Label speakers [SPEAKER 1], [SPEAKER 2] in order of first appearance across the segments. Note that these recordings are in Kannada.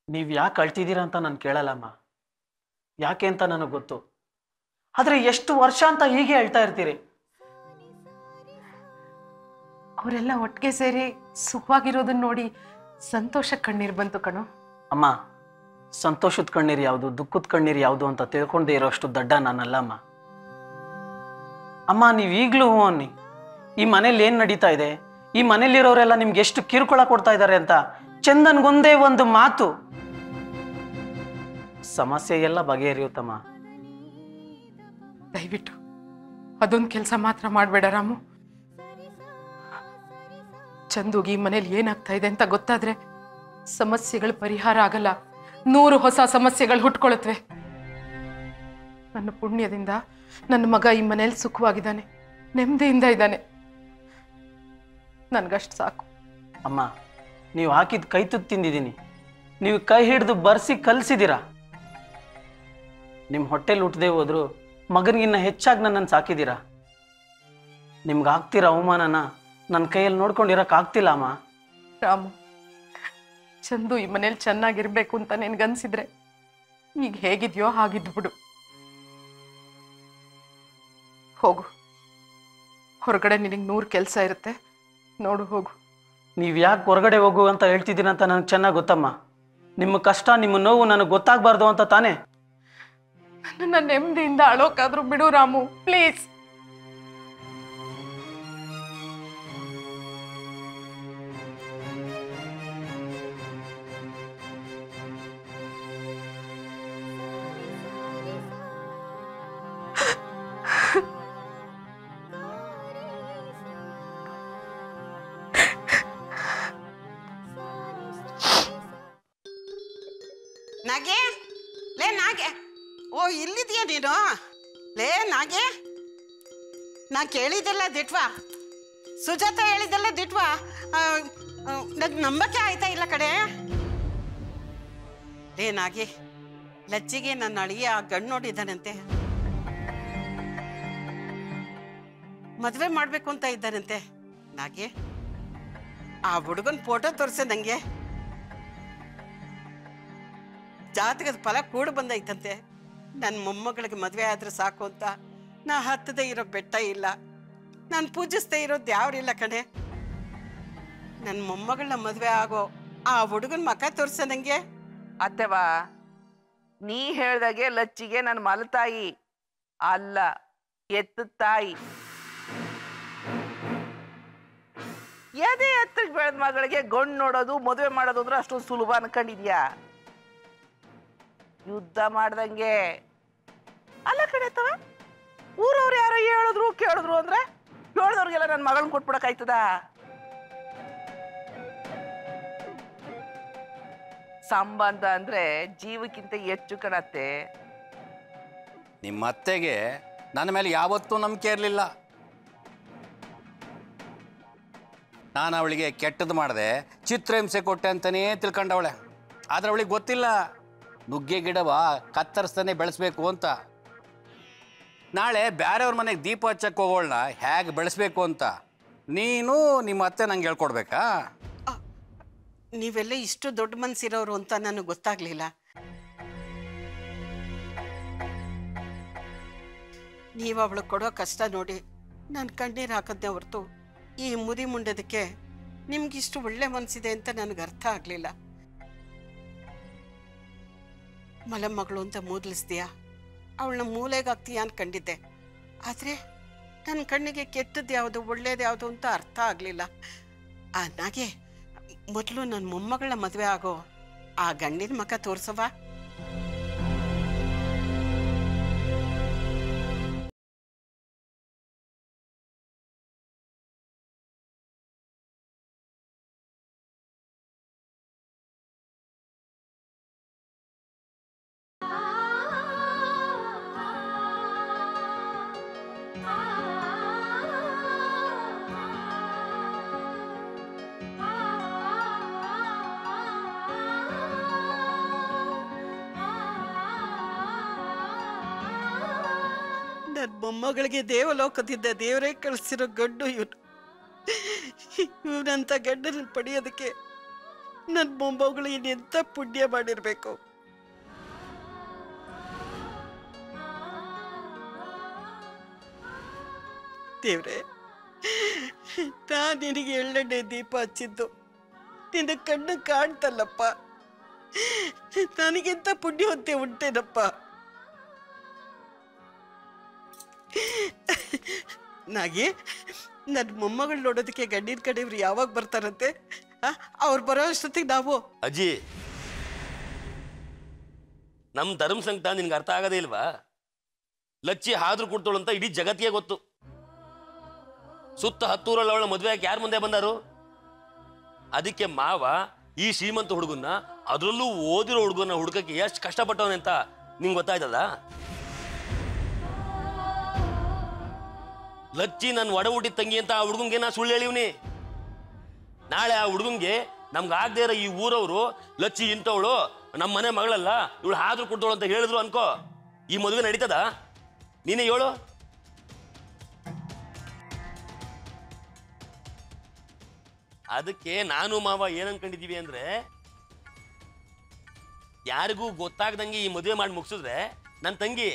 [SPEAKER 1] ನೀವು ಯಾಕೆ ಅಳ್ತಿದ್ದೀರಾ ಅಂತ ನಾನು ಕೇಳಲ್ಲಮ್ಮ. ಯಾಕೆ ಅಂತ ನನಗೆ ಗೊತ್ತು. ಆದರೆ ಎಷ್ಟು ವರ್ಷ ಅಂತ ಹೀಗೆ ಹೇಳ್ತಾ ಇರ್ತೀರಿ?
[SPEAKER 2] ಅವರೆಲ್ಲ ಒಟ್ಟಿಗೆ ಸೇರಿ ಸುಖವಾಗಿರೋದನ್ನ ನೋಡಿ ಸಂತೋಷ ಕಣ್ಣೀರು ಬಂತು ಕಣೋ.
[SPEAKER 1] ಅಮ್ಮ, ಸಂತೋಷದ ಕಣ್ಣೀರು ಯಾವುದು, ದುಃಖದ ಕಣ್ಣೀರು ಯಾವುದು ಅಂತ ತಿಳ್ಕೊಂಡೇ ಇರೋಷ್ಟು ದಡ್ಡ ನಾನಲ್ಲ ಅಮ್ಮ. ಅಮ್ಮ, ನೀವು ಈಗಲೂ ಅನ್ನಿ, ಈ ಮನೇಲಿ ಏನು ನಡೀತಾ ಇದೆ, ಈ ಮನೇಲಿರೋರೆಲ್ಲ ನಿಮ್ಗೆ ಎಷ್ಟು ಕಿರುಕುಳ ಕೊಡ್ತಾ ಇದ್ದಾರೆ ಅಂತ ಚಂದನ್ಗೊಂದೇ ಒಂದು ಮಾತು, ಸಮಸ್ಯೆ ಎಲ್ಲ ಬಗೆಹರಿಯುತ್ತಮ್ಮ.
[SPEAKER 2] ದಯವಿಟ್ಟು ಅದೊಂದು ಕೆಲಸ ಮಾತ್ರ ಮಾಡಬೇಡ ರಾಮು. ಚಂದುಗೆ ಈ ಮನೇಲಿ ಏನಾಗ್ತಾ ಇದೆ ಅಂತ ಗೊತ್ತಾದ್ರೆ ಸಮಸ್ಯೆಗಳು ಪರಿಹಾರ ಆಗಲ್ಲ, 100 ಹೊಸ ಸಮಸ್ಯೆಗಳು ಹುಟ್ಕೊಳತ್ವೆ. ನನ್ನ ಪುಣ್ಯದಿಂದ ನನ್ನ ಮಗ ಈ ಮನೇಲಿ ಸುಖವಾಗಿದ್ದಾನೆ, ನೆಮ್ಮದಿಯಿಂದ ಇದ್ದಾನೆ. ನನ್ಗಷ್ಟು ಸಾಕು.
[SPEAKER 1] ಅಮ್ಮ, ನೀವು ಹಾಕಿದ ಕೈ ತುತ್ತು ತಿಂದಿದ್ದೀನಿ, ನೀವು ಕೈ ಹಿಡಿದು ಬರ್ಸಿ ಕಲಿಸಿದ್ದೀರಾ. ನಿಮ್ಮ ಹೊಟ್ಟೆಲಿ ಹುಟ್ಟದೆ ಹೋದ್ರು ಮಗನಿಗಿನ್ನ ಹೆಚ್ಚಾಗಿ ನನ್ನನ್ನು ಸಾಕಿದ್ದೀರಾ. ನಿಮ್ಗೆ ಆಗ್ತಿರೋ ಅವಮಾನನ ನನ್ನ ಕೈಯಲ್ಲಿ ನೋಡ್ಕೊಂಡಿರೋಕ್ಕಾಗ್ತಿಲ್ಲ ಅಮ್ಮ.
[SPEAKER 2] ರಾಮು, ಚಂದು ಈ ಮನೇಲಿ ಚೆನ್ನಾಗಿರ್ಬೇಕು ಅಂತ ನಿನ್ಗನ್ಸಿದ್ರೆ ಈಗ ಹೇಗಿದ್ಯೋ ಹಾಗಿದ್ದು ಬಿಡು. ಹೋಗು, ಹೊರಗಡೆ ನಿನಗೆ 100 ಕೆಲಸ ಇರುತ್ತೆ, ನೋಡು ಹೋಗು.
[SPEAKER 1] ನೀವು ಯಾಕೆ ಹೊರಗಡೆ ಹೋಗು ಅಂತ ಹೇಳ್ತಿದ್ದೀರ ಅಂತ ನನಗೆ ಚೆನ್ನಾಗಿ ಗೊತ್ತಮ್ಮ. ನಿಮ್ಮ ಕಷ್ಟ, ನಿಮ್ಮ ನೋವು ನನಗೆ ಗೊತ್ತಾಗಬಾರ್ದು ಅಂತ ತಾನೇ.
[SPEAKER 2] ನನ್ನ ನೆಮ್ಮದಿಯಿಂದ ಅಳೋಕಾದ್ರೂ ಬಿಡು ರಾಮು, ಪ್ಲೀಸ್.
[SPEAKER 3] ನಾಗೆ, ಲೇ ನಾಗೆ, ಓ ಇಲ್ಲಿದೆಯಾ ನೀನು? ಲೇ ನಾಗೆ, ನಾ ಕೇಳಿದ್ದೆಲ್ಲ ದಿಟ್ವಾ, ಸುಜಾತ ಹೇಳಿದ್ದೆಲ್ಲ ದಿಟ್ವಾ, ನಂಗೆ ನಂಬಕ್ಕೆ ಆಯ್ತಾ ಇಲ್ಲ ಕಡೆ. ಲೇ ನಾಗೆ, ಲಚ್ಚಿಗೆ ನನ್ನ ಅಳಿಯ ಗಂಡು ನೋಡಿದ್ದಾನಂತೆ, ಮದುವೆ ಮಾಡಬೇಕು ಅಂತ ಇದ್ದಾನಂತೆ. ನಾಗೆ, ಆ ಹುಡುಗನ ಫೋಟೋ ತೋರಿಸೆ ನನಗೆ. ಜಾತಕದ ಫಲ ಕೂಡ ಬಂದೈತಂತೆ. ನನ್ನ ಮೊಮ್ಮಗಳಿಗೆ ಮದುವೆ ಆದ್ರೆ ಸಾಕು ಅಂತ ನಾ ಹತ್ತದೇ ಇರೋ ಬೆಟ್ಟ ಇಲ್ಲ, ನಾನು ಪೂಜಿಸ್ದೇ ಇರೋದು ಯಾವ್ರಿಲ್ಲ ಕಣೆ. ನನ್ನ ಮೊಮ್ಮಗಳನ್ನ ಮದುವೆ ಆಗೋ ಆ ಹುಡುಗನ ಮಕ ತೋರ್ಸ ನಂಗೆ.
[SPEAKER 4] ಅತ್ತೆವಾ, ನೀ ಹೇಳ್ದಾಗೆ ಲಚ್ಚಿಗೆ ನನ್ನ ಮಲತಾಯಿ ಅಲ್ಲ, ಎತ್ತ ತಾಯಿ. ಎದೆ ಎತ್ತಕ್ಕೆ ಬೆಳೆದ ಮಗಳಿಗೆ ಗಂಡು ನೋಡೋದು ಮದುವೆ ಮಾಡೋದು ಅಂದ್ರೆ ಅಷ್ಟೊಂದು ಸುಲಭ ಅನ್ಕೊಂಡಿದ್ಯಾ? ಯುದ್ಧ ಮಾಡ್ದಂಗೆ ಅಲ್ಲ ಕಣೆತ್ತವ. ಊರವ್ರು ಯಾರೋ ಹೇಳಿದ್ರು ಕೇಳಿದ್ರು ಅಂದ್ರೆ ಹೇಳ್ದವ್ರಿಗೆಲ್ಲ ನನ್ನ ಮಗಳನ್ನ ಕೊಟ್ಬಿಡಕ್ಕಾಯ್ತದ? ಸಂಬಂಧ ಅಂದ್ರೆ ಜೀವಕ್ಕಿಂತ ಹೆಚ್ಚು ಕಣತ್ತೆ.
[SPEAKER 5] ನಿಮ್ಮ ಅತ್ತೆಗೆ ನನ್ನ ಮೇಲೆ ಯಾವತ್ತೂ ನಂಬಿಕೆ ಇರಲಿಲ್ಲ. ನಾನು ಅವಳಿಗೆ ಕೆಟ್ಟದ್ದು ಮಾಡಿದೆ, ಚಿತ್ರಹಿಂಸೆ ಕೊಟ್ಟೆ ಅಂತಲೇ ತಿಳ್ಕೊಂಡವಳೆ. ಆದರೆ ಅವಳಿಗೆ ಗೊತ್ತಿಲ್ಲ ನುಗ್ಗೆ ಗಿಡವ ಕತ್ತರಿಸ್ತಾನೆ ಬೆಳೆಸ್ಬೇಕು ಅಂತ. ನಾಳೆ ಬೇರೆಯವ್ರ ಮನೆಗೆ ದೀಪ ಹಚ್ಚಕ್ಕೆ ಹೋಗೋಳನ್ನ ಹೇಗೆ ಬೆಳೆಸ್ಬೇಕು ಅಂತ ನೀನು ನಿಮ್ಮ ಅತ್ತೆ ನಂಗೆ ಹೇಳ್ಕೊಡ್ಬೇಕಾ?
[SPEAKER 3] ನೀವೆಲ್ಲ ಇಷ್ಟು ದೊಡ್ಡ ಮನಸ್ಸಿರೋರು ಅಂತ ನನಗೆ ಗೊತ್ತಾಗ್ಲಿಲ್ಲ. ನೀವು ಅವಳು ಕೊಡೋ ಕಷ್ಟ ನೋಡಿ ನಾನು ಕಣ್ಣೀರು ಹಾಕದ್ದೆ ಹೊರತು ಈ ಮುದಿ ಮುಂಡೋದಕ್ಕೆ ನಿಮ್ಗಿಷ್ಟು ಒಳ್ಳೆ ಮನಸ್ಸಿದೆ ಅಂತ ನನಗೆ ಅರ್ಥ ಆಗಲಿಲ್ಲ. ಮಲಮಗಳು ಅಂತ ಮೂದಲಿಸ್ತೀಯಾ, ಅವಳನ್ನ ಮೂಲೆಗಾಗ್ತೀಯಾ ಅನ್ಕೊಂಡಿದ್ದೆ. ಆದರೆ ನನ್ನ ಕಣ್ಣಿಗೆ ಕೆಟ್ಟದ್ದು ಯಾವುದು ಒಳ್ಳೇದು ಯಾವುದು ಅಂತ ಅರ್ಥ ಆಗಲಿಲ್ಲ. ನಾಗೆ, ಮೊದಲು ನನ್ನ ಮೊಮ್ಮಗಳನ್ನ ಮದುವೆ ಆಗೋ ಆ ಗಂಡಿನ ಮಕ ತೋರ್ಸವ. ನನ್ನ ಮೊಮ್ಮಗಳಿಗೆ ದೇವಲೋಕದಿಂದ ದೇವರೇ ಕಳಿಸಿರೋ ಗಂಡು ಇವನು. ಇವನಂತ ಗಂಡನ ಪಡೆಯೋದಕ್ಕೆ ನನ್ನ ಮೊಮ್ಮಗಳು ಇನ್ನೆಂತ ಪುಣ್ಯ ಮಾಡಿರ್ಬೇಕು. ದೇವ್ರೆ, ನಿನಗೆ ಎಳ್ಳೆಣ್ಣೆ ದೀಪ ಹಚ್ಚಿದ್ದು ನಿನ್ನ ಕಣ್ಣು ಕಾಣ್ತಲ್ಲಪ್ಪ. ನನಗಿಂತ ಪುಣ್ಯವಂತೆ ಉಂಟೇನಪ್ಪ. ನಾಗಿ ನನ್ನ ಮೊಮ್ಮಗಳು ನೋಡೋದಕ್ಕೆ ಗಂಡಿನ ಕಡೆಯವ್ರು ಯಾವಾಗ ಬರ್ತಾರಂತೆ? ಅವ್ರು ಬರೋ ಅಷ್ಟೊತ್ತಿಗೆ ನಾವು
[SPEAKER 6] ಅಜ್ಜಿ, ನಮ್ಮ ಧರ್ಮ ಸಂಕಟ ನಿನ್ಗೆ ಅರ್ಥ ಆಗದೇ ಇಲ್ವಾ? ಲಚ್ಚಿ ಹಾದ್ರು ಕೊಡ್ತೋಳು ಅಂತ ಇಡೀ ಜಗತ್ತಿಗೆ ಗೊತ್ತು. ಸುತ್ತ 10 ಊರಲ್ಲಿ ಅವಳ ಮದುವೆ ಯಾಕೆ ಯಾರ ಮುಂದೆ ಬಂದಾರು? ಅದಕ್ಕೆ ಮಾವ ಈ ಶ್ರೀಮಂತ ಹುಡುಗನ್ನ, ಅದರಲ್ಲೂ ಓದಿರೋ ಹುಡುಗನ್ನ ಹುಡುಕಕ್ಕೆ ಎಷ್ಟು ಕಷ್ಟಪಟ್ಟವನೆ ಅಂತ ನಿಂಗೆ ಗೊತ್ತಾಯ್ತದ? ಲಚ್ಚಿ ನನ್ನ ಒಡ ಹುಟ್ಟಿದ ತಂಗಿ ಅಂತ ಆ ಹುಡುಗಂಗೆ ನಾ ಸುಳ್ಳು ಹೇಳಿವ್ನಿ. ನಾಳೆ ಆ ಹುಡುಗಂಗೆ ನಮ್ಗೆ ಆಗದೆ ಇರೋ ಈ ಊರವರು ಲಚ್ಚಿ ಇಂಥವಳು ನಮ್ಮ ಮನೆ ಮಗಳಲ್ಲ, ಇವಳು ಹಾದ್ರು ಕೊಡ್ತವಳು ಅಂತ ಹೇಳಿದ್ರು ಅನ್ಕೋ, ಈ ಮದುವೆ ನಡೀತದ? ನೀನೇ ಹೇಳು. ಅದಕ್ಕೆ ನಾನು ಮಾವ ಏನ್ ಅನ್ಕೊಂಡಿದೀವಿ ಅಂದ್ರೆ, ಯಾರಿಗೂ ಗೊತ್ತಾಗ್ದಂಗೆ ಈ ಮದುವೆ ಮಾಡಿ ಮುಗಿಸಿದ್ರೆ ನನ್ನ ತಂಗಿ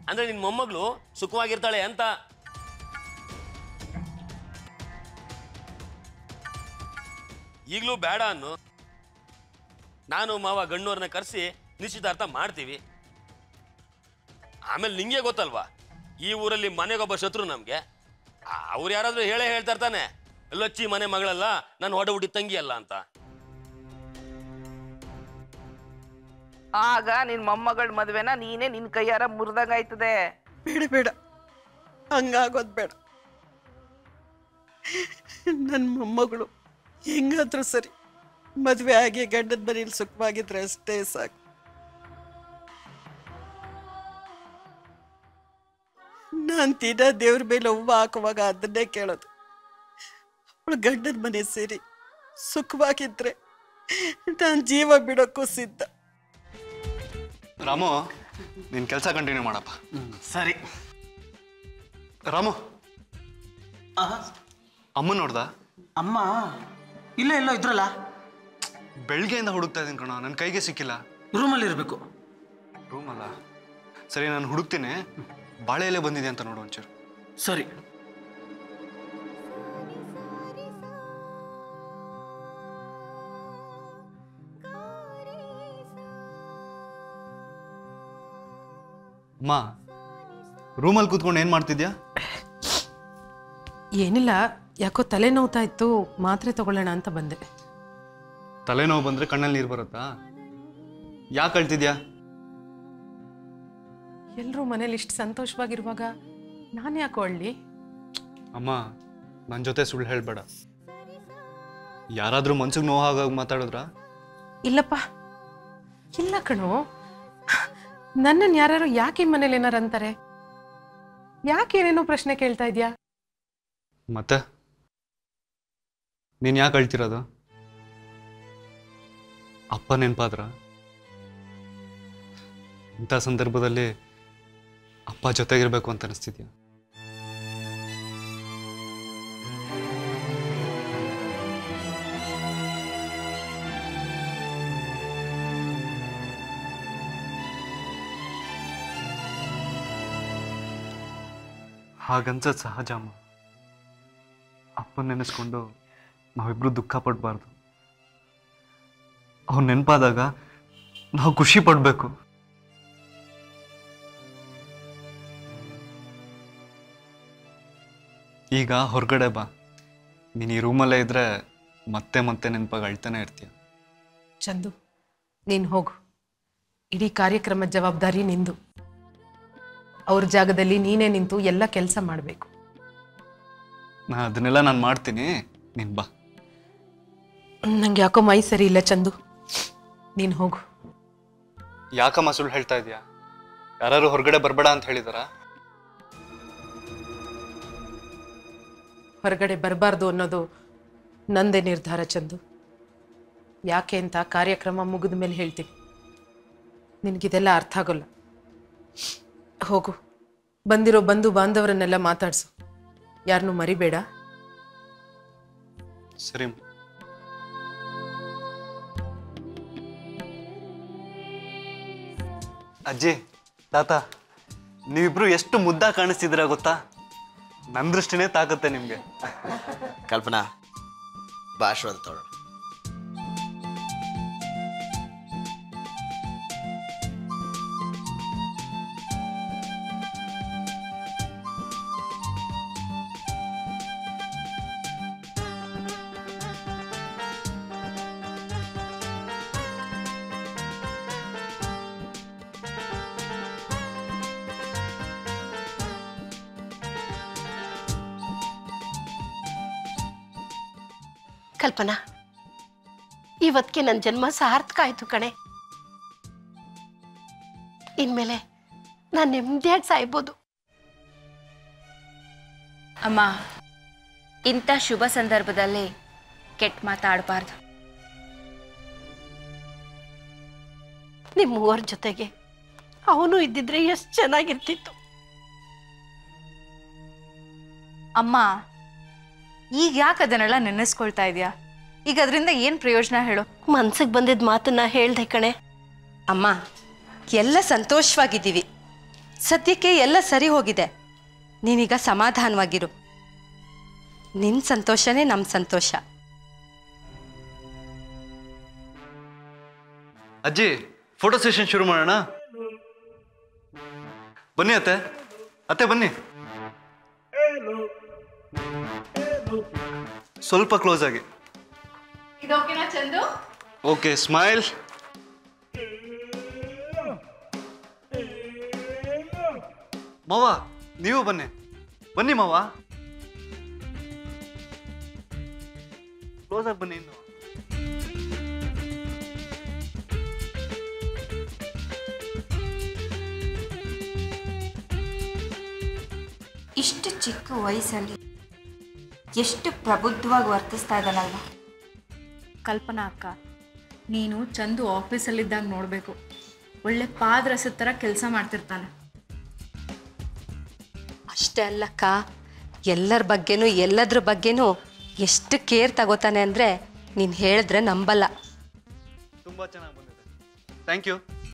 [SPEAKER 6] ಅಂದ್ರೆ ನಿನ್ ಮೊಮ್ಮಗಳು ಸುಖವಾಗಿರ್ತಾಳೆ ಅಂತ. ಈಗಲೂ ಬೇಡ ಅನ್ನು. ನಾನು ಮಾವ ಗಣ್ಣವ್ರನ್ನ ಕರೆಸಿ ನಿಶ್ಚಿತಾರ್ಥ ಮಾಡ್ತೀವಿ. ಆಮೇಲೆ ನಿಂಗೆ ಗೊತ್ತಲ್ವಾ, ಈ ಊರಲ್ಲಿ ಮನೆಗೊಬ್ಬ ಶತ್ರು ನಮ್ಗೆ. ಅವ್ರು ಯಾರಾದ್ರೂ ಹೇಳೇ ಹೇಳ್ತಾ ಇರ್ತಾನೆ, ಲಚ್ಚಿ ಮನೆ ಮಗಳಲ್ಲ, ನಾನು ಹೊಡ ಹುಟ್ಟಿ ತಂಗಿ ಅಲ್ಲ ಅಂತ.
[SPEAKER 4] ಆಗ ನಿನ್ ಮೊಮ್ಮಗಳ ಮದ್ವೆನ ನೀನೇ ನಿನ್ ಕೈಯಾರ ಮುರಿದಂಗಾಯ್ತದೆ.
[SPEAKER 3] ಬೇಡ ಬೇಡ, ಹಂಗಾಗೋದು ಬೇಡ. ನನ್ನ ಮೊಮ್ಮಗಳು ಹೆಂಗಾದ್ರೂ ಸರಿ ಮದುವೆ ಆಗಿ ಗಂಡನ ಮನೇಲಿ ಸುಖವಾಗಿದ್ರೆ ಅಷ್ಟೇ ಸಾಕು. ನಾನು ದೇವ್ರ ಮೇಲೆ ಹೂವು ಹಾಕುವಾಗ ಅದನ್ನೇ ಕೇಳೋದು. ಅವಳು ಗಂಡನ ಮನೆ ಸೇರಿ ಸುಖವಾಗಿದ್ರೆ ನಾನು ಜೀವ ಬಿಡೋಕ್ಕೂ ಸಿದ್ಧ.
[SPEAKER 7] ರಾಮು, ನಿನ್ನ ಕೆಲಸ ಕಂಟಿನ್ಯೂ ಮಾಡಪ್ಪ.
[SPEAKER 1] ಸರಿ.
[SPEAKER 7] ರಾಮು, ಅಮ್ಮ ನೋಡ್ದ?
[SPEAKER 1] ಅಮ್ಮ ಇಲ್ಲ ಎಲ್ಲೋ ಇದ್ರಲ್ಲ.
[SPEAKER 7] ಬೆಳಗ್ಗೆಯಿಂದ ಹುಡುಕ್ತಾ ಇದ್ದೀನಿ ಕಣ, ನನ್ನ ಕೈಗೆ ಸಿಕ್ಕಿಲ್ಲ.
[SPEAKER 1] ರೂಮಲ್ಲಿ ಇರಬೇಕು.
[SPEAKER 7] ರೂಮಲ್ಲ? ಸರಿ, ನಾನು ಹುಡುಕ್ತೀನಿ. ಬಾಳೆ ಎಲೆ ಬಂದಿದೆ ಅಂತ ನೋಡು ಒಂಚೂರು.
[SPEAKER 1] ಸರಿ.
[SPEAKER 7] ಅಮ್ಮ, ರೂಮಲ್ಲಿ ಕೂತ್ಕೊಂಡು ಏನು ಮಾಡ್ತಿದ್ಯಾ?
[SPEAKER 2] ಏನಿಲ್ಲ, ಯಾಕೋ ತಲೆ ನೋವ್ತಾ ಇತ್ತು, ಮಾತ್ರೆ ತಗೊಳ್ಳೋಣ ಅಂತ ಬಂದೆ.
[SPEAKER 7] ತಲೆನೋವು ಬಂದರೆ ಕಣ್ಣಲ್ಲಿ ನೀರು ಬರುತ್ತಾ? ಯಾಕೆ ಅಳ್ತಿದ್ಯಾ?
[SPEAKER 2] ಎಲ್ಲರೂ ಮನೇಲಿ ಇಷ್ಟು ಸಂತೋಷವಾಗಿರುವಾಗ ನಾನು ಯಾಕೋ ಅಳ್ಳಿ?
[SPEAKER 7] ಅಮ್ಮ, ನನ್ನ ಜೊತೆ ಸುಳ್ಳು ಹೇಳಬೇಡ. ಯಾರಾದರೂ ಮನ್ಸಿಗೆ ನೋವಾಗ ಮಾತಾಡಿದ್ರಾ?
[SPEAKER 2] ಇಲ್ಲಪ್ಪ, ಇಲ್ಲ ಕಣೋ. ನನ್ನನ್ನು ಯಾರು ಯಾಕೆ ಈ ಮನೇಲಿ ಏನಾರು ಅಂತಾರೆ? ಯಾಕೆ ಏನೇನೋ ಪ್ರಶ್ನೆ ಕೇಳ್ತಾ ಇದೆಯಾ?
[SPEAKER 7] ಮತ್ತೆ ನೀನು ಯಾಕೆ ಅಳ್ತಿರೋದು? ಅಪ್ಪ ನೆನಪಾದ್ರ? ಇಂಥ ಸಂದರ್ಭದಲ್ಲಿ ಅಪ್ಪ ಜೊತೆಗಿರ್ಬೇಕು ಅಂತ ಅನಿಸ್ತಿದ್ಯಾ? ಹಾಗನ್ಸದ್ ಸಹಜ ಅಮ್ಮ. ಅಪ್ಪನ ನೆನೆಸ್ಕೊಂಡು ನಾವಿಬ್ರು ದುಃಖ ಪಡಬಾರ್ದು. ಅವ್ನು ನೆನಪಾದಾಗ ನಾವು ಖುಷಿ ಪಡಬೇಕು. ಈಗ ಹೊರಗಡೆ ಬಾ. ನೀನು ಈ ರೂಮಲ್ಲೇ ಇದ್ರೆ ಮತ್ತೆ ಮತ್ತೆ ನೆನಪಾಗಿ ಅಳ್ತಾನೆ ಇರ್ತೀಯ.
[SPEAKER 2] ಚಂದು, ನೀನು ಹೋಗು. ಇಡೀ ಕಾರ್ಯಕ್ರಮದ ಜವಾಬ್ದಾರಿ ನಿಂದು. ಅವ್ರ ಜಾಗದಲ್ಲಿ ನೀನೇ ನಿಂತು ಎಲ್ಲ ಕೆಲಸ ಮಾಡಬೇಕು.
[SPEAKER 7] ಅದನ್ನೆಲ್ಲ ನಾನು ಮಾಡ್ತೀನಿ, ನೀನು ಬಾ.
[SPEAKER 2] ನಂಗೆ ಯಾಕೋ ಮೈ ಸರಿ ಇಲ್ಲ ಚಂದು, ನೀನು ಹೋಗು.
[SPEAKER 7] ಯಾಕಮ್ಮ ಸುಳ್ಳು ಹೇಳ್ತಾ ಇದೀಯಾ? ಯಾರು ಹೊರಗಡೆ ಬರಬೇಡ ಅಂತ ಹೇಳಿದಾರ?
[SPEAKER 2] ಹೊರಗಡೆ ಬರಬಾರ್ದು ಅನ್ನೋದು ನಂದೇ ನಿರ್ಧಾರ ಚಂದು. ಯಾಕೆ ಅಂತ ಕಾರ್ಯಕ್ರಮ ಮುಗಿದ ಮೇಲೆ ಹೇಳ್ತೀನಿ. ನಿನಗಿದೆಲ್ಲ ಅರ್ಥ ಆಗೋಲ್ಲ. ಹೋಗು, ಬಂದಿರೋ ಬಂಧು ಬಾಂಧವರನ್ನೆಲ್ಲ ಮಾತಾಡ್ಸು. ಯಾರನ್ನೂ ಮರಿಬೇಡ.
[SPEAKER 7] ಸರಿ. ಅಜ್ಜಿ ತಾತ ನೀವಿಬ್ರು ಎಷ್ಟು ಮುದ್ದ ಕಾಣಿಸ್ತಿದ್ದೀರಾ ಗೊತ್ತಾ? ನನ್ನ ದೃಷ್ಟಿನೇ ತಾಕತ್ತೆ ನಿಮಗೆ.
[SPEAKER 8] ಕಲ್ಪನಾ ಭಾಷಣ ತಗೊಳ್ಳ.
[SPEAKER 3] ಕಲ್ಪನಾ, ಇವತ್ತಿಗೆ ನನ್ನ ಜನ್ಮ ಸಾರ್ಥಕ ಆಯ್ತು ಕಣೆ. ಇನ್ಮೇಲೆ ನಾನು ನೆಮ್ಮದಿಯಾಗಿ ಸಾಯ್ಬೋದು.
[SPEAKER 9] ಅಮ್ಮ, ಇಂಥ ಶುಭ ಸಂದರ್ಭದಲ್ಲಿ ಕೆಟ್ಟ ಮಾತಾಡಬಾರ್ದು.
[SPEAKER 3] ನಿಮ್ಮ ಮೂವರ ಜೊತೆಗೆ ಅವನು ಇದ್ದಿದ್ರೆ ಎಷ್ಟು ಚೆನ್ನಾಗಿರ್ತಿತ್ತು.
[SPEAKER 10] ಅಮ್ಮ, ಈಗ ಯಾಕೆ ಅದನ್ನೆಲ್ಲ ನೆನೆಸ್ಕೊಳ್ತಾ ಇದೆಯಾ? ಈಗ ಅದರಿಂದ ಏನು ಪ್ರಯೋಜನ ಹೇಳು?
[SPEAKER 3] ಮನ್ಸಿಗೆ ಬಂದಿದ್ದ ಮಾತನ್ನ ಹೇಳ್ದೆ ಕಣೆ.
[SPEAKER 11] ಅಮ್ಮ, ಎಲ್ಲ ಸಂತೋಷವಾಗಿದ್ದೀವಿ. ಸದ್ಯಕ್ಕೆ ಎಲ್ಲ ಸರಿ ಹೋಗಿದೆ. ನೀನೀಗ ಸಮಾಧಾನವಾಗಿರು. ನಿನ್ನ ಸಂತೋಷನೇ ನಮ್ಮ ಸಂತೋಷ.
[SPEAKER 7] ಅಜ್ಜಿ, ಫೋಟೋ ಸೆಷನ್ ಶುರು ಮಾಡೋಣ. ಬನ್ನಿ ಅತ್ತೆ. ಅತ್ತೆ ಬನ್ನಿ. ಸ್ವಲ್ಪ ಕ್ಲೋಸ್ ಆಗಿ.
[SPEAKER 2] ಇದೋಕೆನಾ ಚಂದು?
[SPEAKER 7] Okay, smile. ಮಾವ, ನೀವು ಬನ್ನಿ. ಬನ್ನಿ ಮಾವ, ಕ್ಲೋಸ್ ಆಗಿ ಬನ್ನಿ. ಇನ್ನು
[SPEAKER 9] ಇಷ್ಟು ಚಿಕ್ಕ ವಯಸ್ಸಲ್ಲಿ ಎಷ್ಟು ಪ್ರಬುದ್ಧವಾಗಿ ವರ್ತಿಸ್ತಾ ಇದ್ದಾನಲ್ವ.
[SPEAKER 10] ಕಲ್ಪನಾ ಅಕ್ಕ, ನೀನು ಚಂದು ಆಫೀಸಲ್ಲಿದ್ದಾಗ ನೋಡಬೇಕು. ಒಳ್ಳೆ ಪಾದರಸದ ಥರ ಕೆಲಸ ಮಾಡ್ತಿರ್ತಾನೆ.
[SPEAKER 11] ಅಷ್ಟೇ ಅಲ್ಲಕ್ಕ, ಎಲ್ಲರ ಬಗ್ಗೆನೂ ಎಲ್ಲದ್ರ ಬಗ್ಗೆನೂ ಎಷ್ಟು ಕೇರ್ ತಗೋತಾನೆ ಅಂದರೆ ನೀನು ಹೇಳಿದ್ರೆ ನಂಬಲ್ಲ.
[SPEAKER 7] ತುಂಬ ಚೆನ್ನಾಗಿ ಬಂದಿದೆ. Thank you.